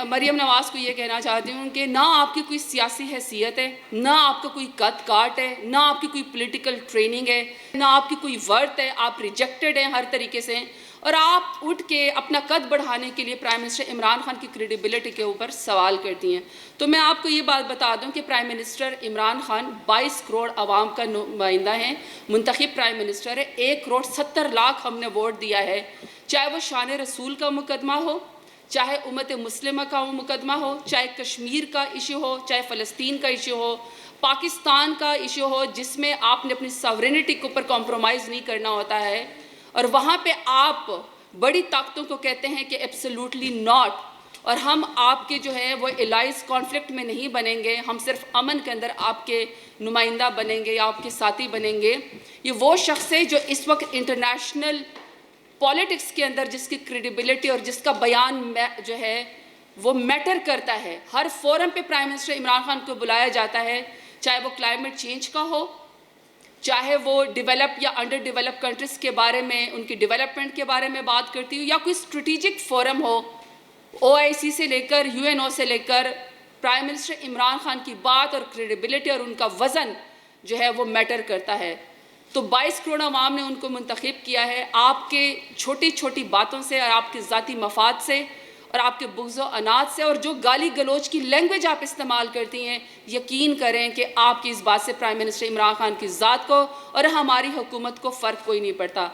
مریم نواز کو یہ کہنا چاہتی ہوں کہ نہ آپ کی کوئی سیاسی حیثیت ہے، نہ آپ کا کوئی قد کاٹ ہے، نہ آپ کی کوئی پولیٹیکل ٹریننگ ہے، نہ آپ کی کوئی ورتھ ہے، آپ ریجیکٹڈ ہیں ہر طریقے سے، اور آپ اٹھ کے اپنا قد بڑھانے کے لیے پرائم منسٹر عمران خان کی کریڈیبلٹی کے اوپر سوال کرتی ہیں۔ تو میں آپ کو یہ بات بتا دوں کہ پرائم منسٹر عمران خان 22 کروڑ عوام کا نمائندہ ہیں، منتخب پرائم منسٹر ہے، 1 کروڑ 70 لاکھ ہم نے ووٹ دیا ہے، چاہے وہ شان رسول کا مقدمہ ہو، چاہے امت مسلمہ کا مقدمہ ہو، چاہے کشمیر کا ایشو ہو، چاہے فلسطین کا ایشو ہو، پاکستان کا ایشو ہو جس میں آپ نے اپنی ساورینٹی کے اوپر کمپرومائز نہیں کرنا ہوتا ہے، اور وہاں پہ آپ بڑی طاقتوں کو کہتے ہیں کہ ایبسلیوٹلی ناٹ، اور ہم آپ کے جو ہے وہ الائز کانفلکٹ میں نہیں بنیں گے، ہم صرف امن کے اندر آپ کے نمائندہ بنیں گے یا آپ کے ساتھی بنیں گے۔ یہ وہ شخص ہے جو اس وقت انٹرنیشنل پالیٹکس کے اندر جس کی کریڈیبلٹی اور جس کا بیان جو ہے وہ میٹر کرتا ہے۔ ہر فورم پہ پرائم منسٹر عمران خان کو بلایا جاتا ہے، چاہے وہ کلائمیٹ چینج کا ہو، چاہے وہ ڈیولپ یا انڈر ڈیولپ کنٹریز کے بارے میں ان کی ڈیولپمنٹ کے بارے میں بات کرتی ہوں، یا کوئی اسٹریٹجک فورم ہو، OIC سے لے کر UNO سے لے کر، پرائم منسٹر عمران خان کی بات اور کریڈیبلٹی اور ان کا وزن جو ہے وہ میٹر کرتا ہے۔ تو 22 کروڑ عوام نے ان کو منتخب کیا ہے، آپ کے چھوٹی چھوٹی باتوں سے اور آپ کے ذاتی مفاد سے اور آپ کے بغض و عناد سے، اور جو گالی گلوچ کی لینگویج آپ استعمال کرتی ہیں، یقین کریں کہ آپ کی اس بات سے پرائم منسٹر عمران خان کی ذات کو اور ہماری حکومت کو فرق کوئی نہیں پڑتا۔